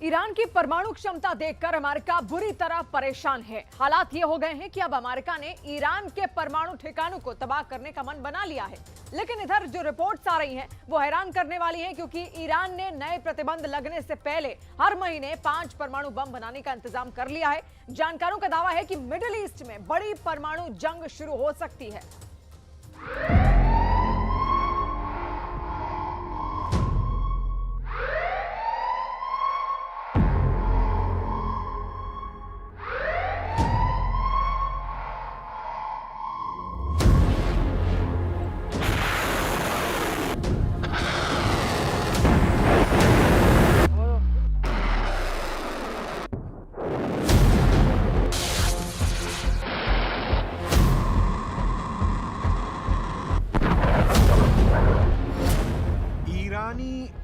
Iran की परमाणु क्षमता देखकर अमेरिका बुरी तरह परेशान है। हालात ये हो गए हैं कि अब अमेरिका ने ईरान के परमाणु ठिकानों को तबाह करने का मन बना लिया है। लेकिन इधर जो रिपोर्ट्स आ रही हैं वो हैरान करने वाली हैं, क्योंकि ईरान ने नए प्रतिबंध लगने से पहले हर महीने 5 परमाणु बम बनाने का इंतजाम कर लिया है। जानकारों का दावा है कि मिडिल ईस्ट में बड़ी परमाणु जंग शुरू हो सकती है।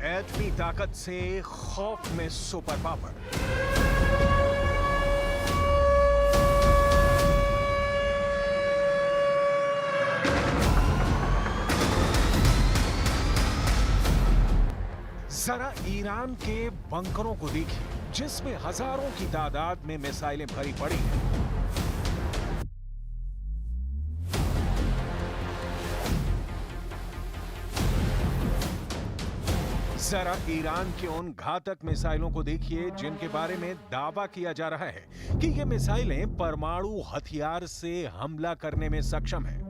एटमी ताकत से खौफ में सुपर पावर। जरा ईरान के बंकरों को देखिए, जिसमें हजारों की तादाद में मिसाइलें भरी पड़ी हैं। जरा ईरान के उन घातक मिसाइलों को देखिए जिनके बारे में दावा किया जा रहा है कि ये मिसाइलें परमाणु हथियार से हमला करने में सक्षम हैं।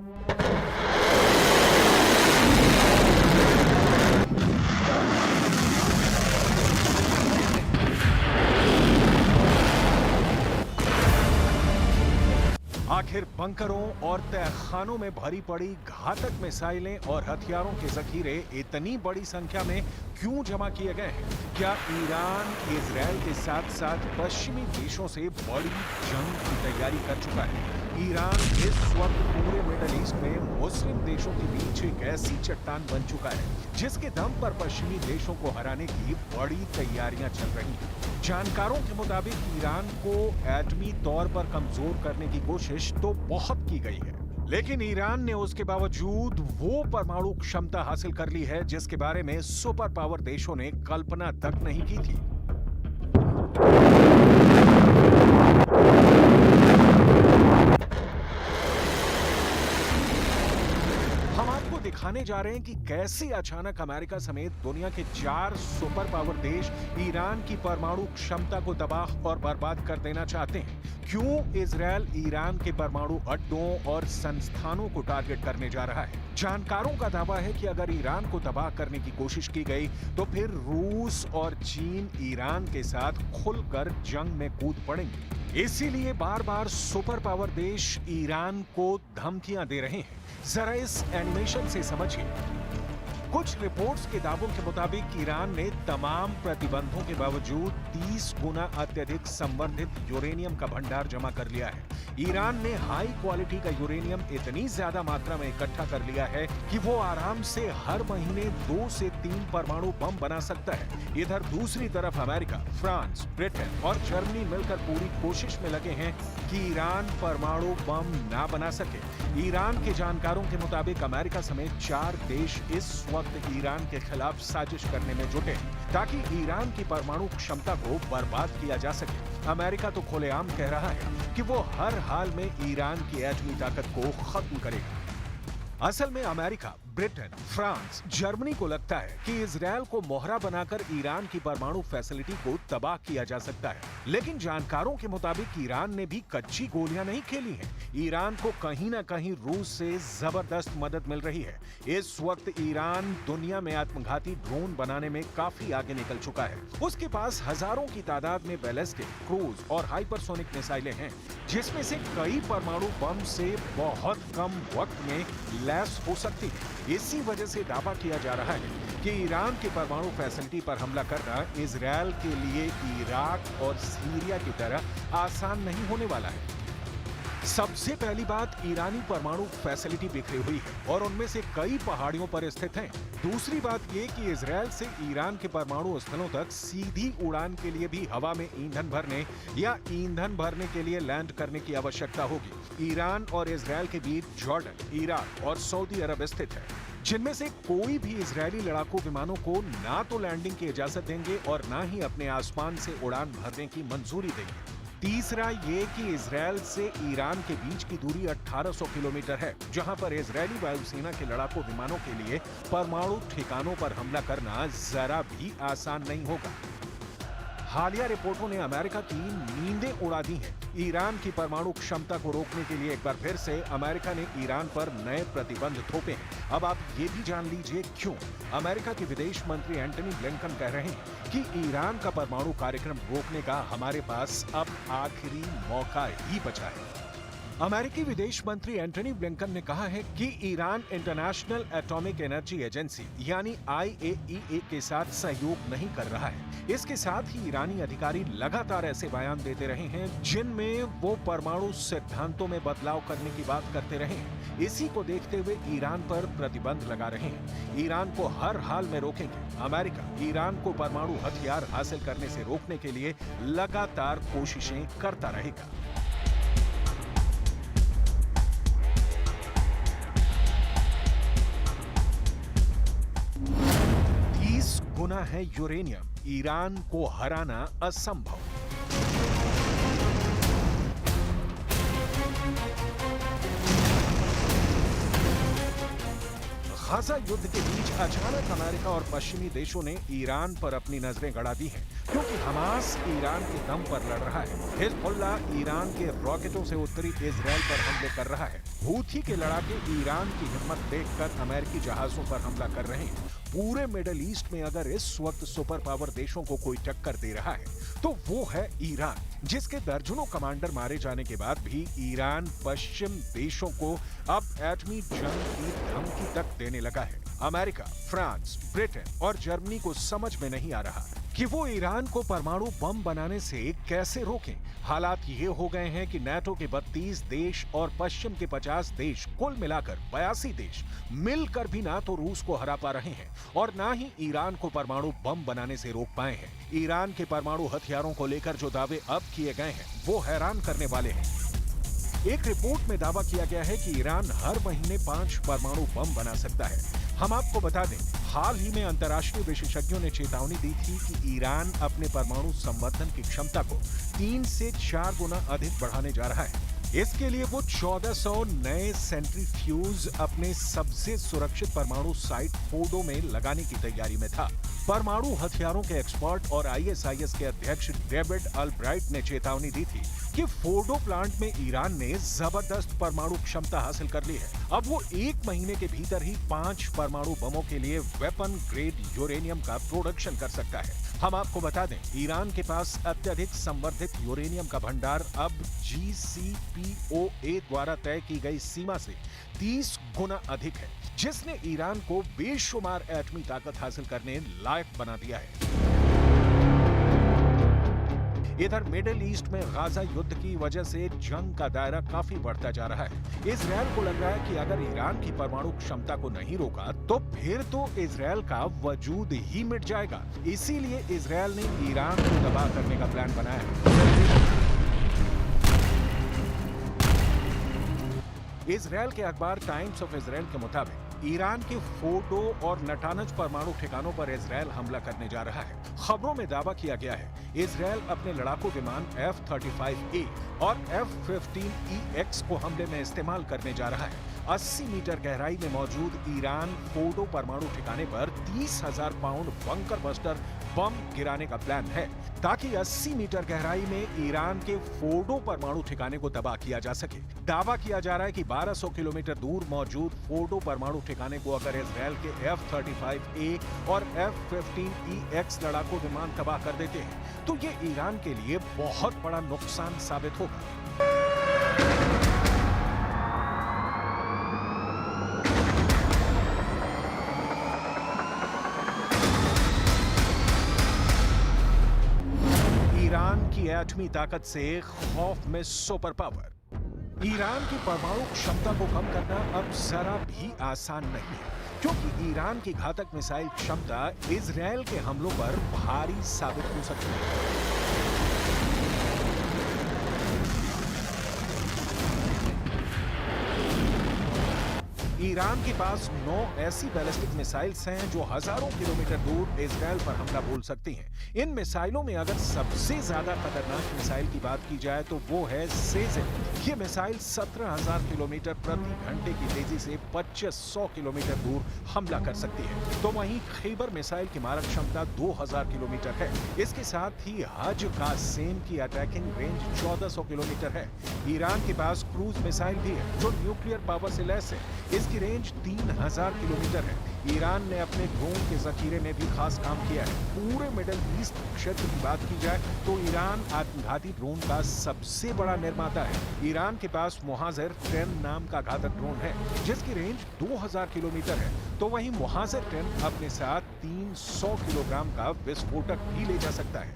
आखिर बंकरों और तहखानों में भरी पड़ी घातक मिसाइलें और हथियारों के जखीरे इतनी बड़ी संख्या में क्यों जमा किए गए हैं? क्या ईरान इजराइल के साथ साथ पश्चिमी देशों से बड़ी जंग की तैयारी कर चुका है? ईरान इस वक्त पूरे मिडिल ईस्ट में मुस्लिम देशों के बीच एक ऐसी चट्टान बन चुका है जिसके दम पर पश्चिमी देशों को हराने की बड़ी तैयारियां चल रही हैं। जानकारों के मुताबिक ईरान को एटमी तौर पर कमजोर करने की कोशिश तो बहुत की गई है, लेकिन ईरान ने उसके बावजूद वो परमाणु क्षमता हासिल कर ली है जिसके बारे में सुपर पावर देशों ने कल्पना तक नहीं की थी। दिखाने जा रहे हैं कि कैसे अचानक अमेरिका समेत दुनिया के 4 सुपर पावर देश ईरान की परमाणु क्षमता को तबाह और बर्बाद कर देना चाहते हैं। क्यों इजराइल ईरान के परमाणु अड्डों और संस्थानों को टारगेट करने जा रहा है? जानकारों का दावा है कि अगर ईरान को तबाह करने की कोशिश की गई तो फिर रूस और चीन ईरान के साथ खुलकर जंग में कूद पड़ेंगे। इसीलिए बार बार सुपर पावर देश ईरान को धमकियां दे रहे हैं। जरा इस एनिमेशन से समझिए। कुछ रिपोर्ट्स के दावों के मुताबिक ईरान ने तमाम प्रतिबंधों के बावजूद 30 गुना अत्यधिक संवर्धित यूरेनियम का भंडार जमा कर लिया है। ईरान ने हाई क्वालिटी का यूरेनियम इतनी ज्यादा मात्रा में इकट्ठा कर लिया है कि वो आराम से हर महीने 2 से 3 परमाणु बम बना सकता है। इधर दूसरी तरफ अमेरिका, फ्रांस, ब्रिटेन और जर्मनी मिलकर पूरी कोशिश में लगे हैं कि ईरान परमाणु बम ना बना सके। ईरान के जानकारों के मुताबिक अमेरिका समेत 4 देश इस वक्त ईरान के खिलाफ साजिश करने में जुटे हैं ताकि ईरान की परमाणु क्षमता को बर्बाद किया जा सके। अमेरिका तो खुलेआम कह रहा है कि वो हर हाल में ईरान की एटमी ताकत को खत्म करेगा। असल में अमेरिका, ब्रिटेन, फ्रांस, जर्मनी को लगता है कि इजराइल को मोहरा बनाकर ईरान की परमाणु फैसिलिटी को तबाह किया जा सकता है। लेकिन जानकारों के मुताबिक ईरान ने भी कच्ची गोलियां नहीं खेली हैं। ईरान को कहीं ना कहीं रूस से जबरदस्त मदद मिल रही है। इस वक्त ईरान दुनिया में आत्मघाती ड्रोन बनाने में काफी आगे निकल चुका है। उसके पास हजारों की तादाद में बैलिस्टिक, क्रूज और हाइपरसोनिक मिसाइलें हैं, जिसमें से कई परमाणु बम से बहुत कम वक्त में लैस हो सकती है। इसी वजह से दावा किया जा रहा है कि ईरान की परमाणु फैसिलिटी पर हमला करना इजराइल के लिए इराक और सीरिया की तरह आसान नहीं होने वाला है। सबसे पहली बात, ईरानी परमाणु फैसिलिटी बिखरी हुई है और उनमें से कई पहाड़ियों पर स्थित हैं। दूसरी बात यह कि इजराइल से ईरान के परमाणु स्थलों तक सीधी उड़ान के लिए भी हवा में ईंधन भरने या ईंधन भरने के लिए लैंड करने की आवश्यकता होगी। ईरान और इजराइल के बीच जॉर्डन, इराक और सऊदी अरब स्थित है। जिनमें से कोई भी इजरायली लड़ाकू विमानों को ना तो लैंडिंग की इजाजत देंगे और ना ही अपने आसमान से उड़ान भरने की मंजूरी देंगे। तीसरा ये कि इजरायल से ईरान के बीच की दूरी 1800 किलोमीटर है, जहां पर इजरायली वायुसेना के लड़ाकू विमानों के लिए परमाणु ठिकानों पर हमला करना जरा भी आसान नहीं होगा। हालिया रिपोर्टों ने अमेरिका की नींदें उड़ा दी हैं। ईरान की परमाणु क्षमता को रोकने के लिए एक बार फिर से अमेरिका ने ईरान पर नए प्रतिबंध थोपे हैं। अब आप ये भी जान लीजिए क्यों। अमेरिका के विदेश मंत्री एंटनी ब्लिंकन कह रहे हैं कि ईरान का परमाणु कार्यक्रम रोकने का हमारे पास अब आखिरी मौका ही बचा है। अमेरिकी विदेश मंत्री एंटनी ब्लिंकन ने कहा है कि Iran international atomic energy agency यानी IAEA के साथ सहयोग नहीं कर रहा है। इसके साथ ही ईरानी अधिकारी लगातार ऐसे बयान देते रहे हैं जिनमें वो परमाणु सिद्धांतों में बदलाव करने की बात करते रहे हैं। इसी को देखते हुए ईरान पर प्रतिबंध लगा रहे हैं। ईरान को हर हाल में रोकेंगे। अमेरिका ईरान को परमाणु हथियार हासिल करने से रोकने के लिए लगातार कोशिशें करता रहेगा। 30 गुना है यूरेनियम, ईरान को हराना असंभव। गाजा युद्ध के बीच अचानक अमेरिका और पश्चिमी देशों ने ईरान पर अपनी नजरें गड़ा दी हैं, क्योंकि हमास ईरान के दम पर लड़ रहा है। हिजबुल्लाह ईरान के रॉकेटों से उत्तरी इजराइल पर हमले कर रहा है। हूथी के लड़ाके ईरान की हिम्मत देखकर अमेरिकी जहाजों पर हमला कर रहे हैं। पूरे मिडिल ईस्ट में अगर इस वक्त सुपर पावर देशों को कोई टक्कर दे रहा है तो वो है ईरान, जिसके दर्जनों कमांडर मारे जाने के बाद भी ईरान पश्चिम देशों को अब एटमी जंग की धमकी तक देने लगा है। अमेरिका, फ्रांस, ब्रिटेन और जर्मनी को समझ में नहीं आ रहा कि वो ईरान को परमाणु बम बनाने से कैसे रोकें। हालात ये हो गए हैं कि नाटो के 32 देश और पश्चिम के 50 देश, कुल मिलाकर 82 देश मिलकर भी ना तो रूस को हरा पा रहे हैं और ना ही ईरान को परमाणु बम बनाने से रोक पाए हैं। ईरान के परमाणु हथियारों को लेकर जो दावे अब किए गए हैं वो हैरान करने वाले हैं। एक रिपोर्ट में दावा किया गया है कि ईरान हर महीने 5 परमाणु बम बना सकता है। हम आपको बता दें, हाल ही में अंतर्राष्ट्रीय विशेषज्ञों ने चेतावनी दी थी कि ईरान अपने परमाणु संवर्धन की क्षमता को 3 से 4 गुना अधिक बढ़ाने जा रहा है। इसके लिए वो 1400 नए सेंट्रीफ्यूज अपने सबसे सुरक्षित परमाणु साइट फोर्डो में लगाने की तैयारी में था। परमाणु हथियारों के एक्सपर्ट और ISIS के अध्यक्ष डेविड अल्ब्राइट ने चेतावनी दी थी कि फोर्डो प्लांट में ईरान ने जबरदस्त परमाणु क्षमता हासिल कर ली है। अब वो 1 महीने के भीतर ही 5 परमाणु बमों के लिए वेपन ग्रेड यूरेनियम का प्रोडक्शन कर सकता है। हम आपको बता दें, ईरान के पास अत्यधिक संवर्धित यूरेनियम का भंडार अब JCPOA द्वारा तय की गई सीमा से 30 गुना अधिक है, जिसने ईरान को बेशुमार एटमी ताकत हासिल करने लायक बना दिया है। इधर मिडिल ईस्ट में गाजा युद्ध की वजह से जंग का दायरा काफी बढ़ता जा रहा है। इजरायल को लग रहा है कि अगर ईरान की परमाणु क्षमता को नहीं रोका तो फिर तो इजरायल का वजूद ही मिट जाएगा। इसीलिए इजरायल ने ईरान को तबाह करने का प्लान बनाया है। इजरायल के अखबार टाइम्स ऑफ इजरायल के मुताबिक ईरान के फोर्डो और नटानज परमाणु ठिकानों पर इजरायल हमला करने जा रहा है। खबरों में दावा किया गया है इजरायल अपने लड़ाकू विमान F-35A और F-15EX को हमले में इस्तेमाल करने जा रहा है। 80 मीटर गहराई में मौजूद ईरान फोर्डो परमाणु ठिकाने पर 30,000 पाउंड बंकर बस्टर बम गिराने का प्लान है, ताकि 80 मीटर गहराई में ईरान के फोर्डो परमाणु ठिकाने को तबाह किया जा सके। दावा किया जा रहा है कि 1200 किलोमीटर दूर मौजूद फोर्डो परमाणु ठिकाने को अगर इजरायल के F-35A और F-15EX लड़ाकू विमान तबाह कर देते हैं तो ये ईरान के लिए बहुत बड़ा नुकसान साबित होगा। ईरान की एटमी ताकत से खौफ में सुपर पावर। ईरान की परमाणु क्षमता को कम करना अब जरा भी आसान नहीं है, क्योंकि ईरान की घातक मिसाइल क्षमता इजरायल के हमलों पर भारी साबित हो सकती है। ईरान के पास 9 ऐसी बैलिस्टिक मिसाइल्स हैं जो हजारों किलोमीटर दूर इजराइल पर हमला बोल सकती हैं। इन मिसाइलों में अगर सबसे ज्यादा खतरनाक मिसाइल की बात की जाए तो वो है सेजिन। ये मिसाइल 17,000 किलोमीटर प्रति घंटे की तेजी से 2500 किलोमीटर दूर हमला कर सकती है। तो वहीं खैबर मिसाइल की मारक क्षमता 2000 किलोमीटर है। इसके साथ ही हज कासेम की अटैकिंग रेंज 1400 किलोमीटर है। ईरान के पास क्रूज मिसाइल भी है जो न्यूक्लियर पावर से लैस है। इसकी रेंज 3000 किलोमीटर है। ईरान ने अपने ड्रोन के जखीरे में भी खास काम किया है। पूरे मिडिल ईस्ट क्षेत्र की बात की जाए तो ईरान आत्मघाती ड्रोन का सबसे बड़ा निर्माता है। ईरान के पास मुहाजिर 10 नाम का घातक ड्रोन है जिसकी रेंज 2000 किलोमीटर है। तो वहीं मुहाजिर 10 अपने साथ 300 किलोग्राम का विस्फोटक भी ले जा सकता है।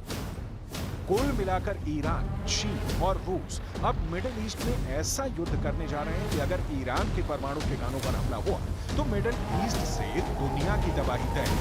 कुल मिलाकर ईरान, चीन और रूस अब मिडिल ईस्ट में ऐसा युद्ध करने जा रहे हैं कि अगर ईरान के परमाणु ठिकानों पर हमला हुआ तो मिडिल ईस्ट से दुनिया की तबाही तय है।